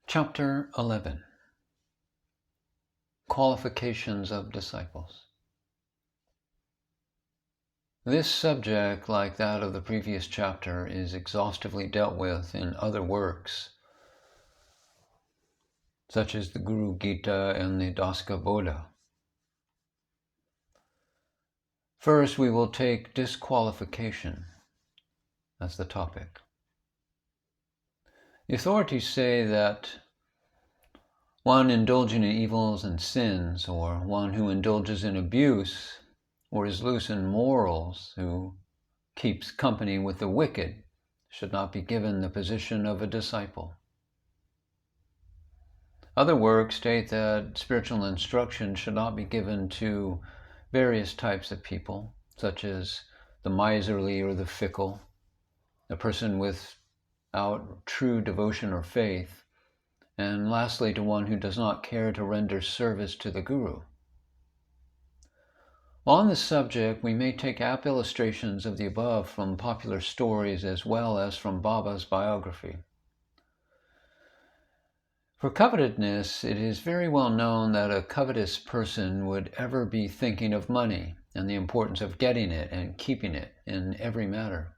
Chapter 11. Qualifications of Disciples. This subject, like that of the previous chapter, is exhaustively dealt with in other works, such as the Guru Gita and the Daska Bodha. First, we will take disqualification as the topic. The authorities say that one indulging in evils and sins, or one who indulges in abuse, or is loose in morals, who keeps company with the wicked, should not be given the position of a disciple. Other works state that spiritual instruction should not be given to various types of people, such as the miserly or the fickle, the person without true devotion or faith, and lastly to one who does not care to render service to the Guru. On this subject, we may take apt illustrations of the above from popular stories as well as from Baba's biography. For covetousness, it is very well known that a covetous person would ever be thinking of money and the importance of getting it and keeping it in every matter.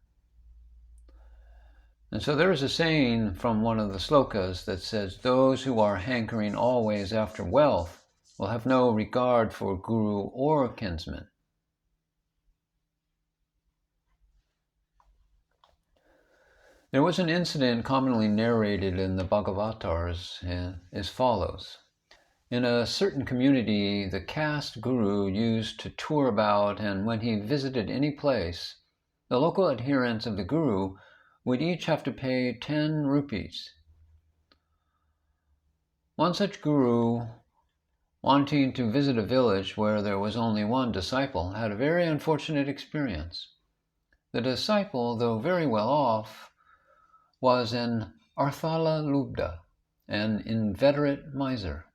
And so there is a saying from one of the slokas that says, "Those who are hankering always after wealth will have no regard for guru or kinsman." There was an incident commonly narrated in the Bhagavatars as follows. In a certain community, the caste guru used to tour about, and when he visited any place, the local adherents of the guru would each have to pay 10 rupees. One such guru, wanting to visit a village where there was only one disciple, had a very unfortunate experience. The disciple, though very well off, was an Arthala Lubda, an inveterate miser,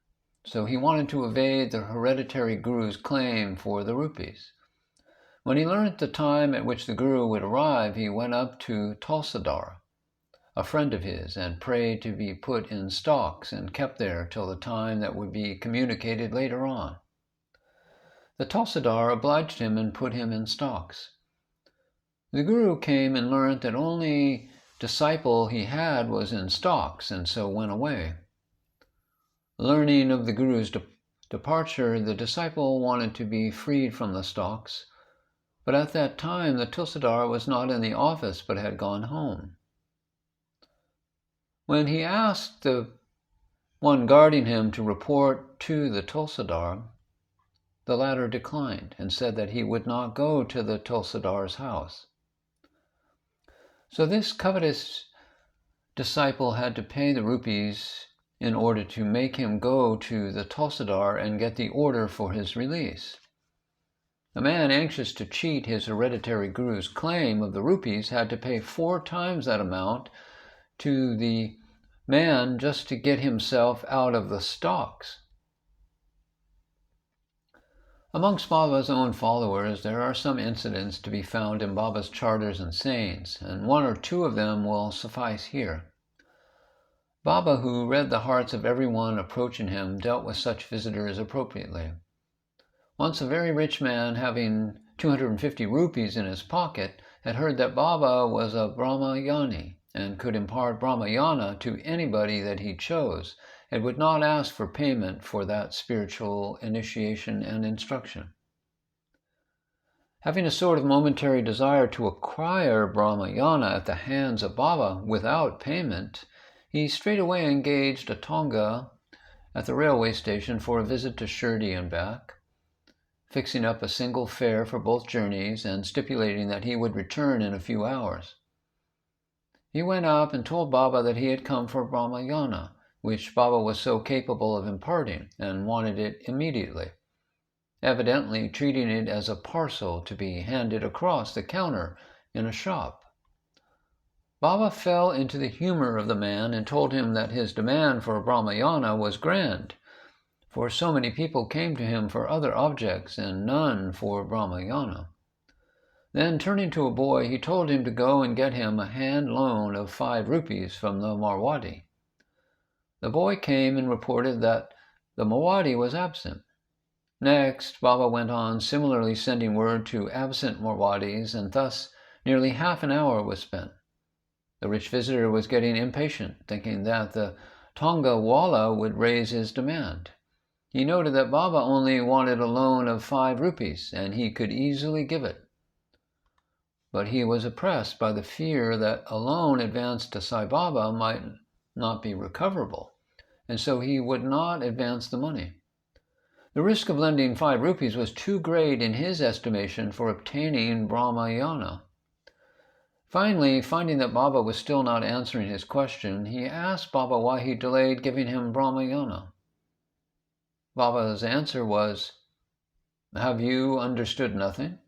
so he wanted to evade the hereditary guru's claim for the rupees. When he learned the time at which the guru would arrive, he went up to Tulsadar, a friend of his, and prayed to be put in stocks and kept there till the time that would be communicated later on. The Tulsadar obliged him and put him in stocks. The guru came and learned that only disciple he had was in stocks, and so went away. Learning of the guru's departure, the disciple wanted to be freed from the stocks, but at that time the Tulsadar was not in the office but had gone home. When he asked the one guarding him to report to the Tulsadar, the latter declined and said that he would not go to the Tulsadar's house. So this covetous disciple had to pay the rupees in order to make him go to the Tulsadar and get the order for his release. The man, anxious to cheat his hereditary guru's claim of the rupees, had to pay 4 times that amount to the man just to get himself out of the stocks. Amongst Baba's own followers, there are some incidents to be found in Baba's charters and sayings, and 1 or 2 of them will suffice here. Baba, who read the hearts of everyone approaching him, dealt with such visitors appropriately. Once a very rich man, having 250 rupees in his pocket, had heard that Baba was a Brahmayani and could impart Brahmayana to anybody that he chose, and would not ask for payment for that spiritual initiation and instruction. Having a sort of momentary desire to acquire Brahmayana at the hands of Baba without payment, he straightway engaged a tonga at the railway station for a visit to Shirdi and back, fixing up a single fare for both journeys and stipulating that he would return in a few hours. He went up and told Baba that he had come for Brahmayana, which Baba was so capable of imparting, and wanted it immediately, evidently treating it as a parcel to be handed across the counter in a shop. Baba fell into the humor of the man and told him that his demand for Brahmayana was grand, for so many people came to him for other objects and none for Brahmayana. Then, turning to a boy, he told him to go and get him a hand loan of 5 rupees from the Marwadi. the boy came and reported that the Mawadi was absent. Next, Baba went on similarly sending word to absent Marwadis, and thus nearly half an hour was spent. The rich visitor was getting impatient, thinking that the Tonga Wala would raise his demand. He noted that Baba only wanted a loan of 5 rupees, and he could easily give it. But he was oppressed by the fear that a loan advanced to Sai Baba might not be recoverable, and so he would not advance the money. The risk of lending 5 rupees was too great in his estimation for obtaining Brahmayana. Finally, finding that Baba was still not answering his question, he asked Baba why he delayed giving him Brahmayana. Baba's answer was, "Have you understood nothing?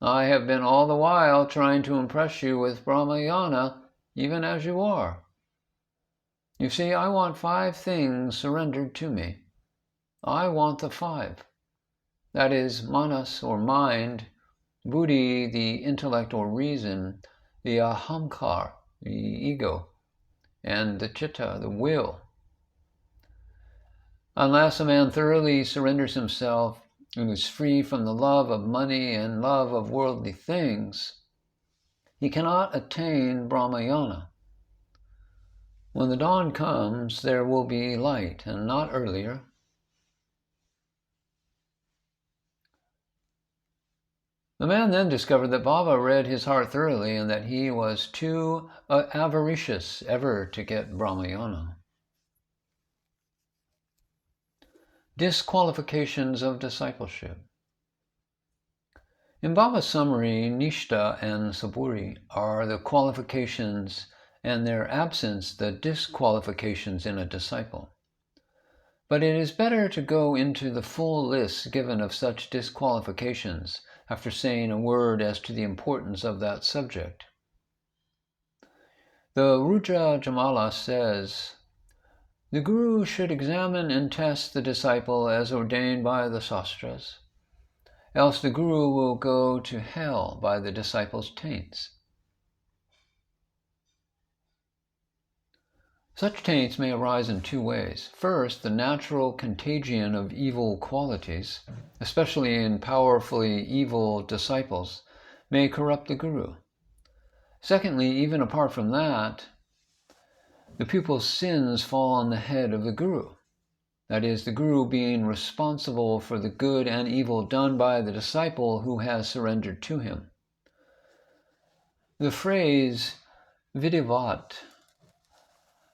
I have been all the while trying to impress you with Brahmayana, even as you are. You see, I want 5 things surrendered to me. I want the 5. That is, manas or mind, buddhi, the intellect or reason, the ahamkar, the ego, and the chitta, the will. Unless a man thoroughly surrenders himself and is free from the love of money and love of worldly things, he cannot attain Brahmayana. When the dawn comes, there will be light, and not earlier." The man then discovered that Baba read his heart thoroughly and that he was too avaricious ever to get Brahmayana. Disqualifications of discipleship. In Baba's summary, Nishta and Saburi are the qualifications and their absence the disqualifications in a disciple. But it is better to go into the full list given of such disqualifications after saying a word as to the importance of that subject. The Rudra Jamala says, "The Guru should examine and test the disciple as ordained by the Sastras, else the Guru will go to hell by the disciple's taints." Such taints may arise in 2 ways. First, the natural contagion of evil qualities, especially in powerfully evil disciples, may corrupt the Guru. Secondly, even apart from that, the pupil's sins fall on the head of the Guru. That is, the Guru being responsible for the good and evil done by the disciple who has surrendered to him. The phrase vidivat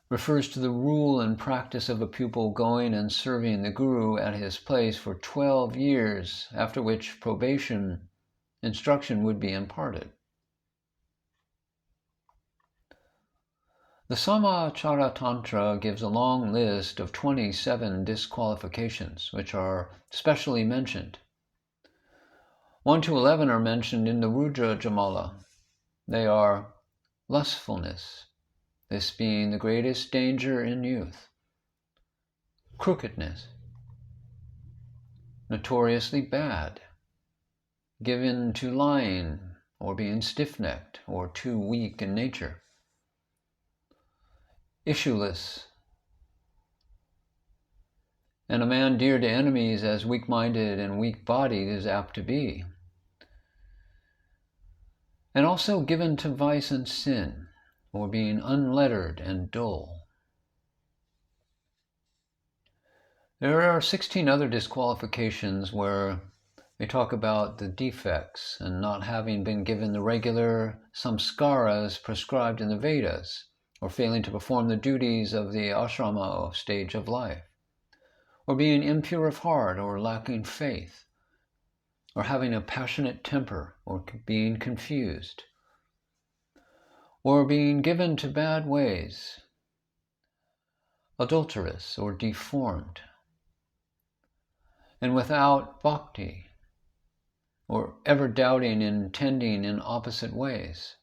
refers to the rule and practice of a pupil going and serving the Guru at his place for 12 years, after which probation instruction would be imparted. The Samachara Tantra gives a long list of 27 disqualifications, which are specially mentioned. 1 to 11 are mentioned in the Rudra Jamala. They are lustfulness, this being the greatest danger in youth; crookedness, notoriously bad; given to lying, or being stiff-necked, or too weak in nature; issueless, and a man dear to enemies as weak-minded and weak-bodied is apt to be; and also given to vice and sin, or being unlettered and dull. There are 16 other disqualifications where they talk about the defects and not having been given the regular samskaras prescribed in the Vedas, or failing to perform the duties of the ashrama stage of life, or being impure of heart, or lacking faith, or having a passionate temper, or being confused, or being given to bad ways, adulterous or deformed, and without bhakti, or ever doubting and tending in opposite ways.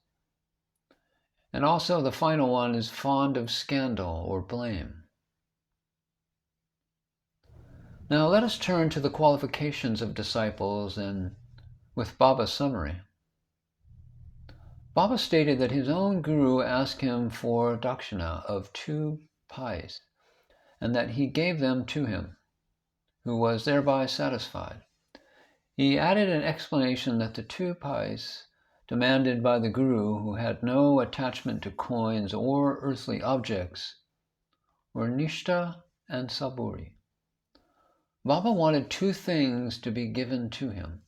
And also the final one is fond of scandal or blame. Now let us turn to the qualifications of disciples and with Baba's summary. Baba stated that his own Guru asked him for dakshina of 2 pies. and that he gave them to him, who was thereby satisfied. He added an explanation that the two pies demanded by the Guru, who had no attachment to coins or earthly objects, were Nishta and Saburi. Baba wanted two things to be given to him.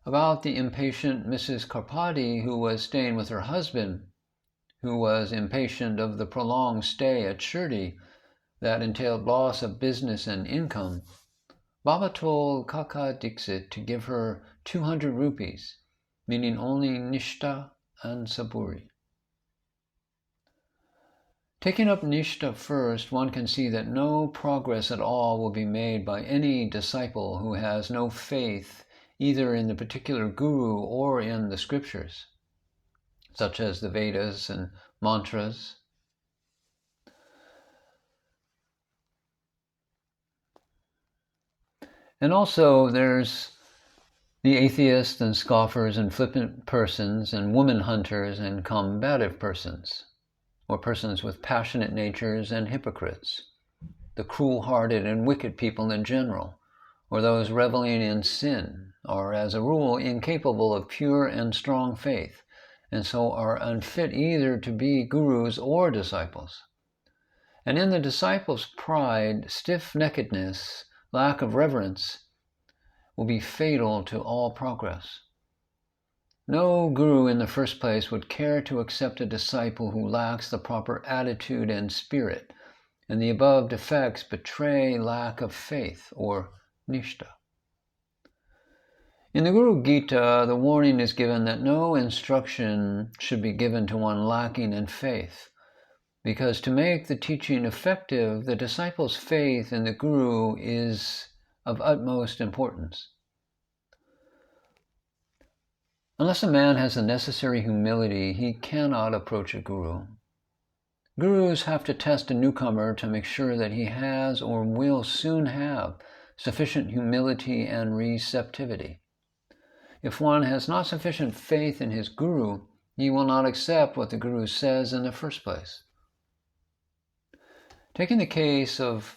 About the impatient Mrs. Karpati, who was staying with her husband, who was impatient of the prolonged stay at Shirdi that entailed loss of business and income, Baba told Kaka Dixit to give her 200 rupees, meaning only Nishta and Saburi. Taking up Nishta first, one can see that no progress at all will be made by any disciple who has no faith either in the particular Guru or in the scriptures, such as the Vedas and mantras. And also there's the atheists and scoffers and flippant persons and woman hunters and combative persons, or persons with passionate natures and hypocrites, the cruel-hearted and wicked people in general, or those reveling in sin, are as a rule incapable of pure and strong faith, and so are unfit either to be gurus or disciples. And in the disciples' pride, stiff-neckedness, lack of reverence, will be fatal to all progress. No guru in the first place would care to accept a disciple who lacks the proper attitude and spirit, and the above defects betray lack of faith or nishta. In the Guru Gita, the warning is given that no instruction should be given to one lacking in faith, because to make the teaching effective, the disciple's faith in the Guru is of utmost importance. Unless a man has the necessary humility, he cannot approach a guru. Gurus have to test a newcomer to make sure that he has or will soon have sufficient humility and receptivity. If one has not sufficient faith in his guru, he will not accept what the guru says in the first place. Taking the case of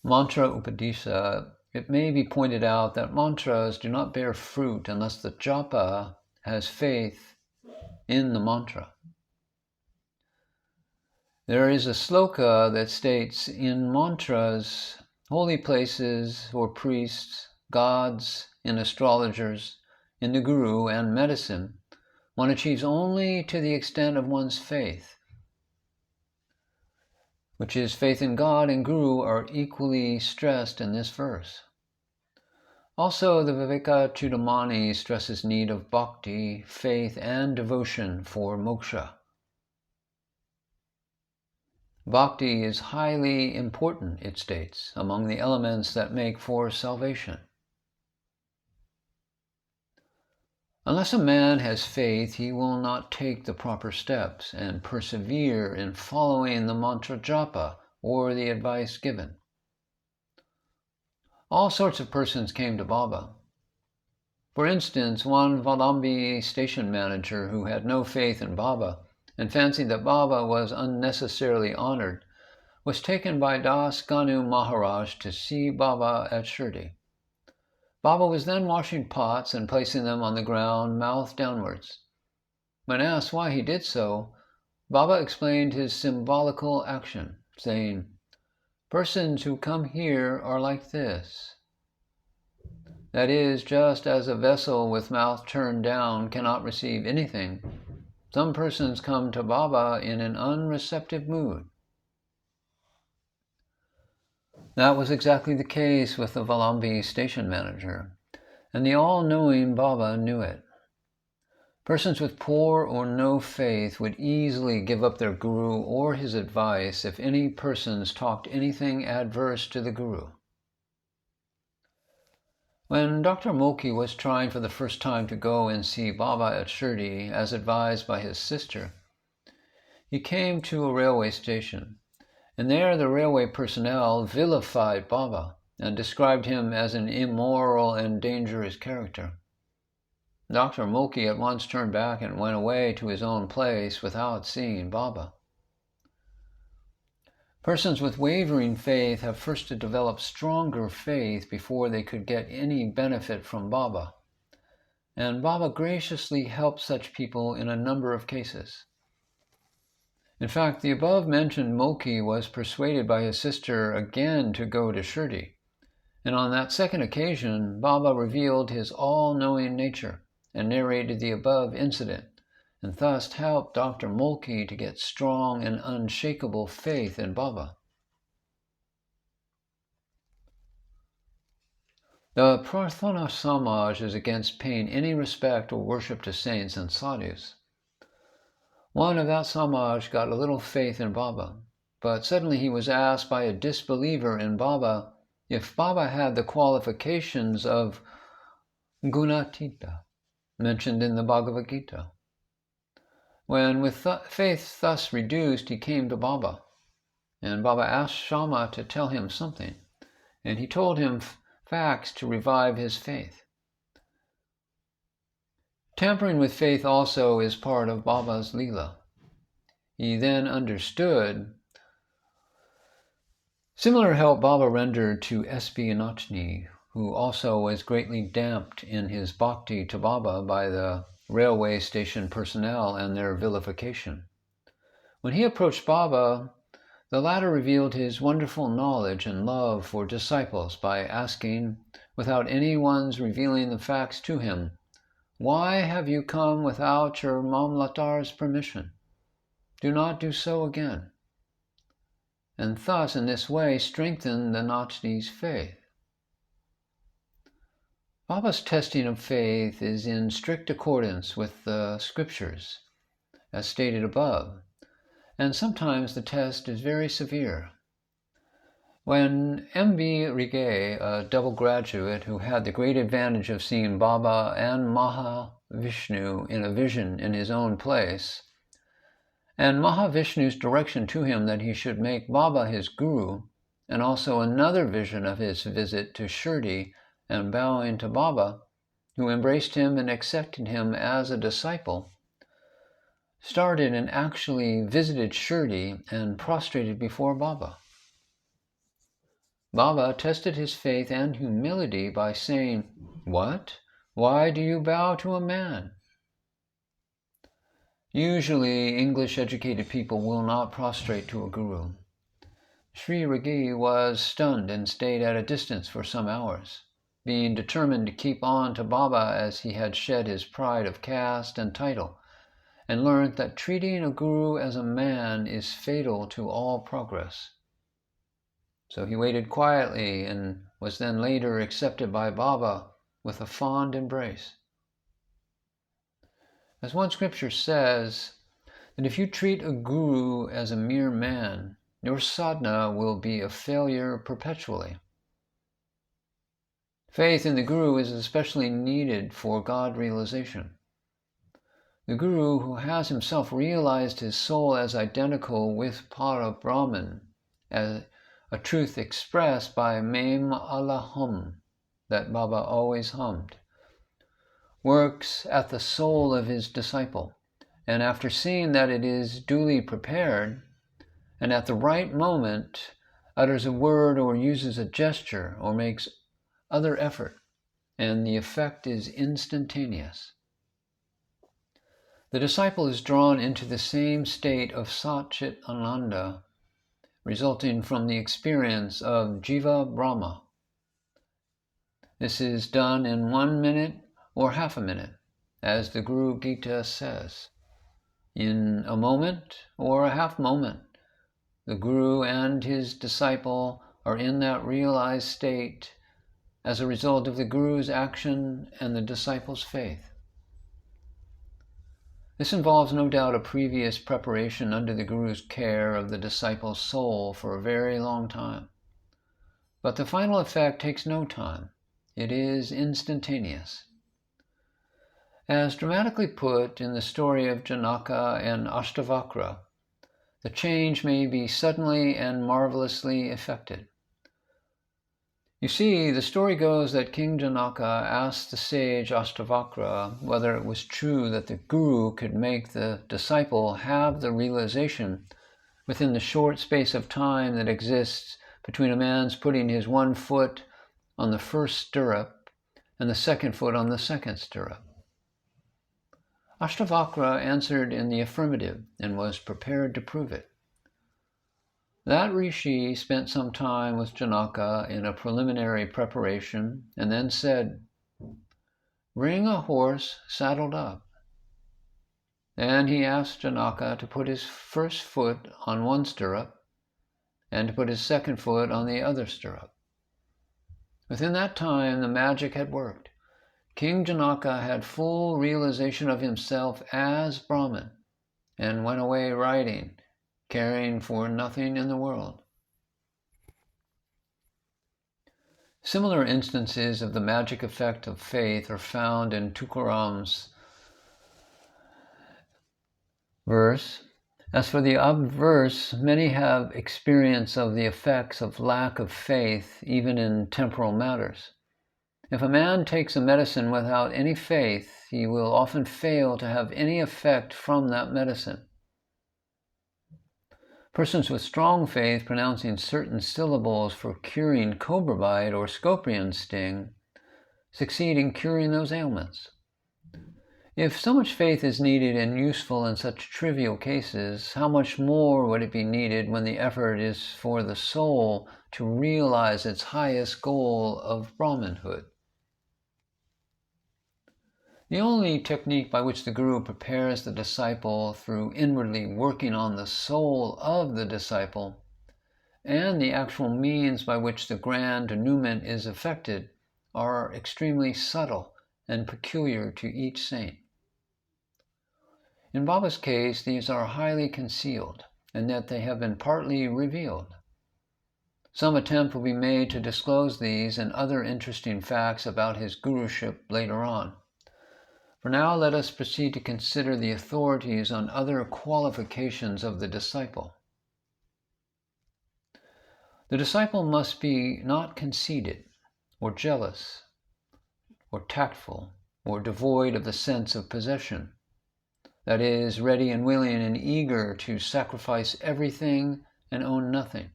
mantra upadesha, it may be pointed out that mantras do not bear fruit unless the japa has faith in the mantra. There is a sloka that states, in mantras, holy places or priests, gods, in astrologers, in the guru and medicine, one achieves only to the extent of one's faith, which is faith in God and guru are equally stressed in this verse. Also, the Viveka Chudamani stresses need of bhakti, faith, and devotion for moksha. Bhakti is highly important, it states, among the elements that make for salvation. Unless a man has faith, he will not take the proper steps and persevere in following the mantra japa or the advice given. All sorts of persons came to Baba. For instance, one Valambi station manager who had no faith in Baba and fancied that Baba was unnecessarily honored, was taken by Das Ganu Maharaj to see Baba at Shirdi. Baba was then washing pots and placing them on the ground, mouth downwards. When asked why he did so, Baba explained his symbolical action, saying, "Persons who come here are like this." That is, just as a vessel with mouth turned down cannot receive anything, some persons come to Baba in an unreceptive mood. That was exactly the case with the Valambi station manager, and the all-knowing Baba knew it. Persons with poor or no faith would easily give up their guru or his advice if any persons talked anything adverse to the guru. When Dr. Moki was trying for the first time to go and see Baba at Shirdi, as advised by his sister, he came to a railway station, and there the railway personnel vilified Baba and described him as an immoral and dangerous character. Dr. Moki at once turned back and went away to his own place without seeing Baba. Persons with wavering faith have first to develop stronger faith before they could get any benefit from Baba. And Baba graciously helped such people in a number of cases. In fact, the above-mentioned Moki was persuaded by his sister again to go to Shirdi. And on that second occasion, Baba revealed his all-knowing nature and narrated the above incident, and thus helped Dr. Mulkey to get strong and unshakable faith in Baba. The Prarthana Samaj is against paying any respect or worship to saints and sadhus. One of that Samaj got a little faith in Baba, but suddenly he was asked by a disbeliever in Baba if Baba had the qualifications of Gunatita, mentioned in the Bhagavad Gita. When with faith thus reduced, he came to Baba, and Baba asked Shama to tell him something, and he told him facts to revive his faith. Tampering with faith also is part of Baba's Leela. He then understood. Similar help Baba rendered to S.B. Nachni, who also was greatly damped in his bhakti to Baba by the railway station personnel and their vilification. When he approached Baba, the latter revealed his wonderful knowledge and love for disciples by asking, without anyone's revealing the facts to him, "Why have you come without your Mamlatar's permission? Do not do so again." And thus, in this way, strengthened the Nachni's faith. Baba's testing of faith is in strict accordance with the scriptures, as stated above, and sometimes the test is very severe. When M.B. Rigay, a double graduate who had the great advantage of seeing Baba and Mahavishnu in a vision in his own place, and Mahavishnu's direction to him that he should make Baba his guru, and also another vision of his visit to Shirdi and bowing to Baba, who embraced him and accepted him as a disciple, started and actually visited Shirdi and prostrated before Baba. Baba tested his faith and humility by saying, "What? Why do you bow to a man?" Usually, English-educated people will not prostrate to a guru. Sri Ragi was stunned and stayed at a distance for some hours, being determined to keep on to Baba as he had shed his pride of caste and title, and learnt that treating a guru as a man is fatal to all progress. So he waited quietly and was then later accepted by Baba with a fond embrace. As one scripture says, that if you treat a guru as a mere man, your sadhana will be a failure perpetually. Faith in the guru is especially needed for God realization. The guru who has himself realized his soul as identical with Para Brahman, as a truth expressed by Mem Allah Hum, that Baba always hummed, works at the soul of his disciple, and after seeing that it is duly prepared, and at the right moment, utters a word or uses a gesture or makes other effort, and the effect is instantaneous. The disciple is drawn into the same state of Sat-Chit Ananda, resulting from the experience of Jiva Brahma. This is done in 1 minute or half a minute, as the Guru Gita says. In a moment or a half moment, the Guru and his disciple are in that realized state as a result of the Guru's action and the disciple's faith. This involves no doubt a previous preparation under the Guru's care of the disciple's soul for a very long time. But the final effect takes no time. It is instantaneous. As dramatically put in the story of Janaka and Ashtavakra, the change may be suddenly and marvelously effected. You see, the story goes that King Janaka asked the sage Ashtavakra whether it was true that the Guru could make the disciple have the realization within the short space of time that exists between a man's putting his one foot on the first stirrup and the second foot on the second stirrup. Ashtavakra answered in the affirmative and was prepared to prove it. That rishi spent some time with Janaka in a preliminary preparation and then said, "Bring a horse saddled up." Then he asked Janaka to put his first foot on one stirrup and to put his second foot on the other stirrup. Within that time, the magic had worked. King Janaka had full realization of himself as Brahman and went away riding, caring for nothing in the world. Similar instances of the magic effect of faith are found in Tukaram's verse. As for the obverse, many have experience of the effects of lack of faith even in temporal matters. If a man takes a medicine without any faith, he will often fail to have any effect from that medicine. Persons with strong faith pronouncing certain syllables for curing cobra bite or scorpion sting succeed in curing those ailments. If so much faith is needed and useful in such trivial cases, how much more would it be needed when the effort is for the soul to realize its highest goal of Brahmanhood? The only technique by which the Guru prepares the disciple through inwardly working on the soul of the disciple, and the actual means by which the grand denouement is effected, are extremely subtle and peculiar to each saint. In Baba's case, these are highly concealed, and yet they have been partly revealed. Some attempt will be made to disclose these and other interesting facts about his guruship later on. For now, let us proceed to consider the authorities on other qualifications of the disciple. The disciple must be not conceited, or jealous, or tactful, or devoid of the sense of possession. That is, ready and willing and eager to sacrifice everything and own nothing.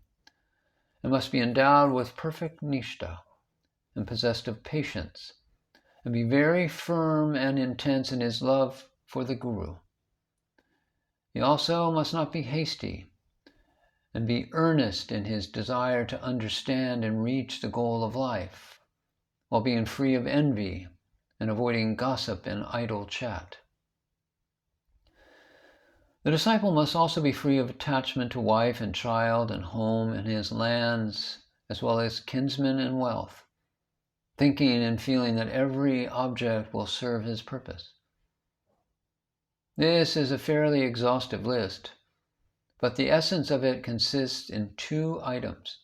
And must be endowed with perfect nishtha, and possessed of patience, and be very firm and intense in his love for the Guru. He also must not be hasty, and be earnest in his desire to understand and reach the goal of life, while being free of envy and avoiding gossip and idle chat. The disciple must also be free of attachment to wife and child and home and his lands, as well as kinsmen and wealth, thinking and feeling that every object will serve his purpose. This is a fairly exhaustive list, but the essence of it consists in 2 items.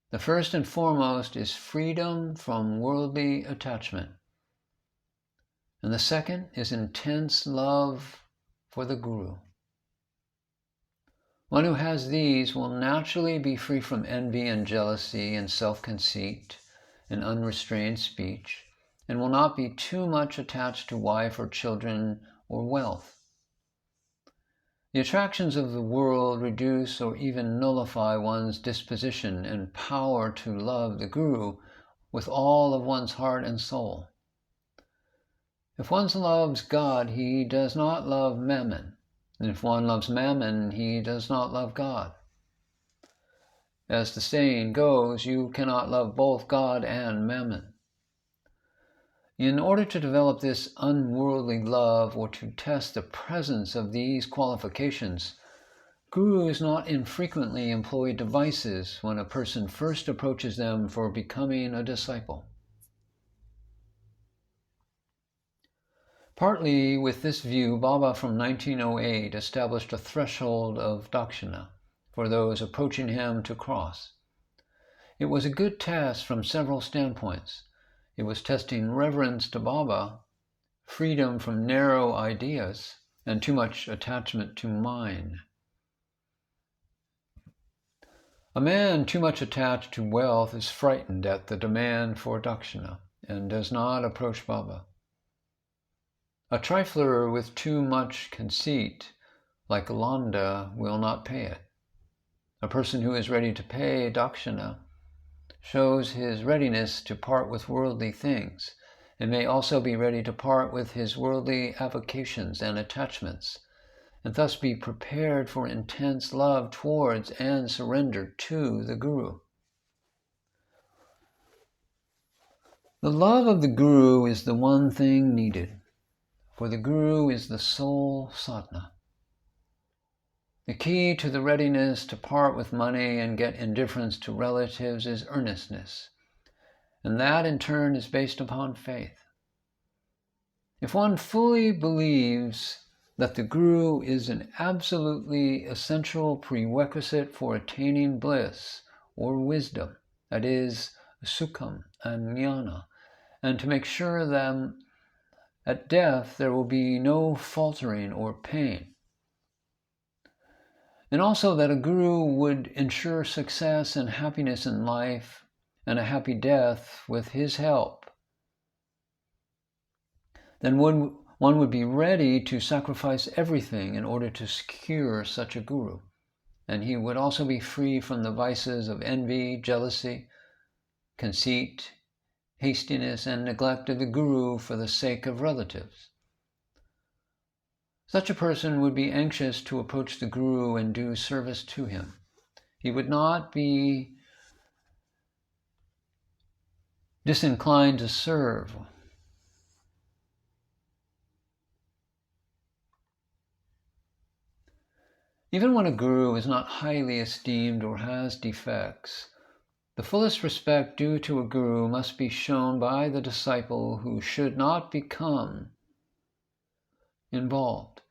The first and foremost is freedom from worldly attachment, and the second is intense love for the Guru. One who has these will naturally be free from envy and jealousy and self-conceit and unrestrained speech, and will not be too much attached to wife or children or wealth. The attractions of the world reduce or even nullify one's disposition and power to love the Guru with all of one's heart and soul. If one loves God, he does not love mammon, and if one loves mammon, he does not love God. As the saying goes, you cannot love both God and mammon. In order to develop this unworldly love or to test the presence of these qualifications, gurus not infrequently employ devices when a person first approaches them for becoming a disciple. Partly with this view, Baba from 1908 established a threshold of dakshina for those approaching him to cross. It was a good test from several standpoints. It was testing reverence to Baba, freedom from narrow ideas, and too much attachment to mine. A man too much attached to wealth is frightened at the demand for dakshina and does not approach Baba. A trifler with too much conceit, like Landa, will not pay it. A person who is ready to pay dakshina shows his readiness to part with worldly things, and may also be ready to part with his worldly avocations and attachments, and thus be prepared for intense love towards and surrender to the Guru. The love of the Guru is the one thing needed, for the Guru is the sole sadhana. The key to the readiness to part with money and get indifference to relatives is earnestness, and that in turn is based upon faith. If one fully believes that the Guru is an absolutely essential prerequisite for attaining bliss or wisdom, that is, sukham and jnana, and to make sure that at death there will be no faltering or pain, and also that a Guru would ensure success and happiness in life and a happy death with his help, then one would be ready to sacrifice everything in order to secure such a Guru, and he would also be free from the vices of envy, jealousy, conceit, hastiness, and neglect of the Guru for the sake of relatives. Such a person would be anxious to approach the Guru and do service to him. He would not be disinclined to serve. Even when a Guru is not highly esteemed or has defects, the fullest respect due to a Guru must be shown by the disciple who should not become involved.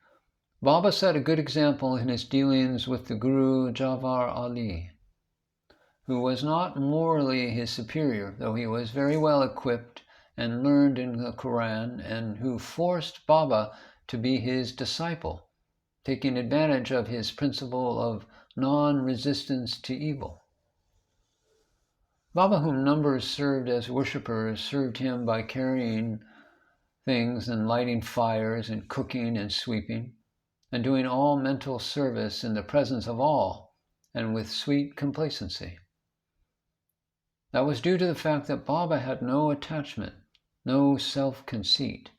Baba set a good example in his dealings with the Guru Jawahar Ali, who was not morally his superior, though he was very well equipped and learned in the Quran, and who forced Baba to be his disciple, taking advantage of his principle of non-resistance to evil. Baba, whom numbers served as worshippers, served him by carrying things and lighting fires and cooking and sweeping, and doing all mental service in the presence of all and with sweet complacency. That was due to the fact that Baba had no attachment, no self-conceit,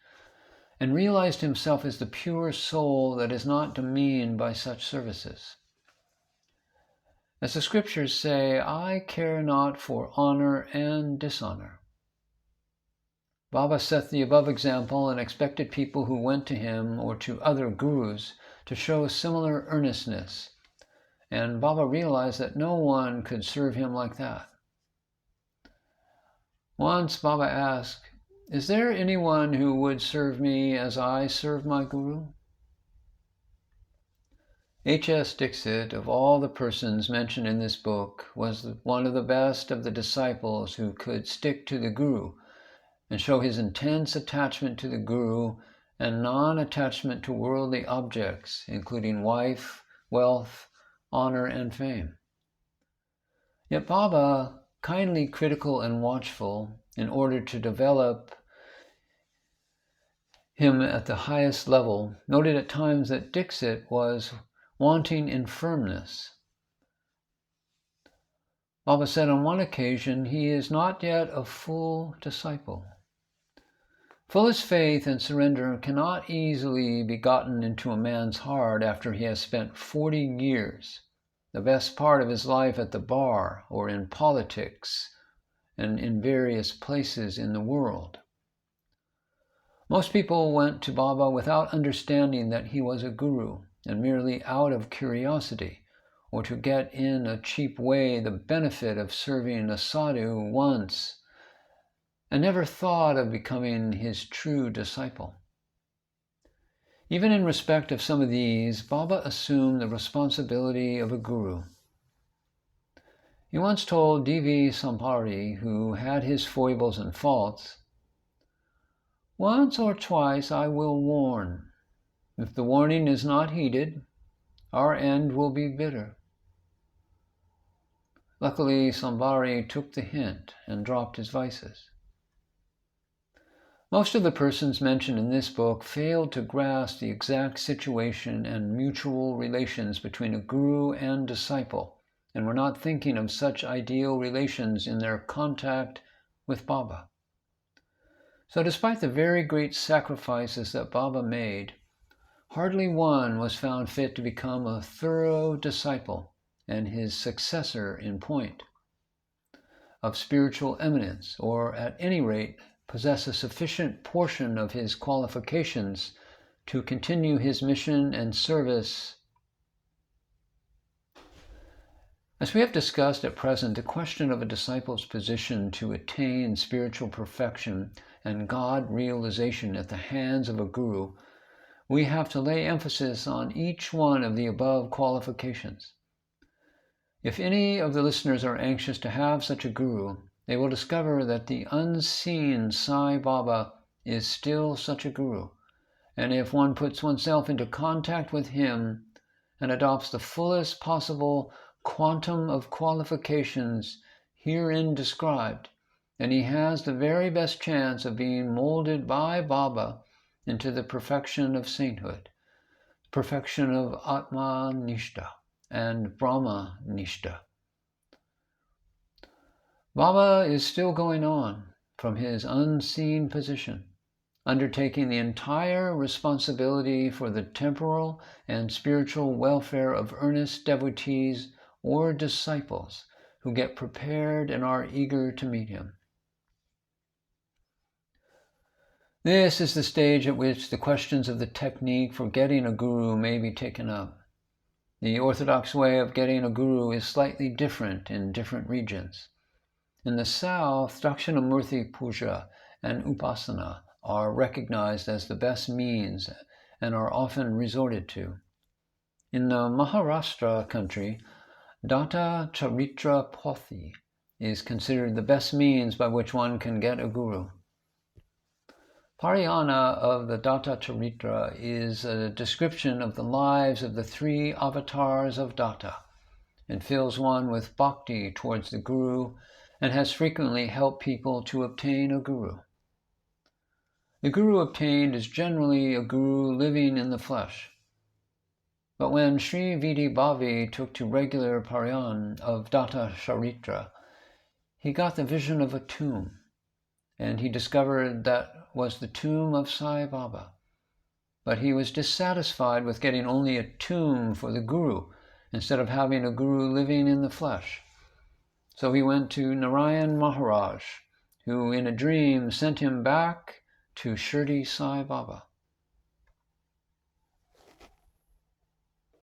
and realized himself as the pure soul that is not demeaned by such services. As the scriptures say, I care not for honor and dishonor. Baba set the above example and expected people who went to him or to other gurus to show similar earnestness, and Baba realized that no one could serve him like that. Once Baba asked, "Is there anyone who would serve me as I serve my Guru?" H.S. Dixit, of all the persons mentioned in this book, was one of the best of the disciples who could stick to the Guru and show his intense attachment to the Guru and non-attachment to worldly objects, including wife, wealth, honor, and fame. Yet Baba, kindly critical and watchful, in order to develop him at the highest level, noted at times that Dixit was wanting in firmness. Baba said on one occasion, he is not yet a full disciple. Fullest faith and surrender cannot easily be gotten into a man's heart after he has spent 40 years, the best part of his life at the bar or in politics and in various places in the world. Most people went to Baba without understanding that he was a guru, and merely out of curiosity, or to get in a cheap way the benefit of serving a sadhu once, and never thought of becoming his true disciple. Even in respect of some of these, Baba assumed the responsibility of a guru. He once told D.V. Sampari, who had his foibles and faults, "Once or twice I will warn. If the warning is not heeded, our end will be bitter." Luckily, Sampari took the hint and dropped his vices. Most of the persons mentioned in this book failed to grasp the exact situation and mutual relations between a guru and disciple, and were not thinking of such ideal relations in their contact with Baba. So despite the very great sacrifices that Baba made, hardly one was found fit to become a thorough disciple and his successor in point of spiritual eminence, or at any rate possess a sufficient portion of his qualifications to continue his mission and service. As we have discussed at present, the question of a disciple's position to attain spiritual perfection and God realization at the hands of a guru, we have to lay emphasis on each one of the above qualifications. If any of the listeners are anxious to have such a guru, they will discover that the unseen Sai Baba is still such a guru, and if one puts oneself into contact with him and adopts the fullest possible quantum of qualifications herein described, then he has the very best chance of being molded by Baba into the perfection of sainthood, perfection of Atma Nishta and Brahma Nishta. Baba is still going on from his unseen position, undertaking the entire responsibility for the temporal and spiritual welfare of earnest devotees or disciples who get prepared and are eager to meet him. This is the stage at which the questions of the technique for getting a guru may be taken up. The orthodox way of getting a guru is slightly different in different regions. In the south, Dakshinamurti Puja and Upasana are recognized as the best means and are often resorted to. In the Maharashtra country, Datta Charitra Pothi is considered the best means by which one can get a guru. Parayana of the Datta Charitra is a description of the lives of the three avatars of Datta, and fills one with bhakti towards the guru, and has frequently helped people to obtain a guru. The guru obtained is generally a guru living in the flesh. But when Sri Vidi Bhavi took to regular Parayan of Datta Charitra, he got the vision of a tomb, and he discovered that was the tomb of Sai Baba. But he was dissatisfied with getting only a tomb for the guru, instead of having a guru living in the flesh. So he went to Narayan Maharaj, who in a dream sent him back to Shirdi Sai Baba.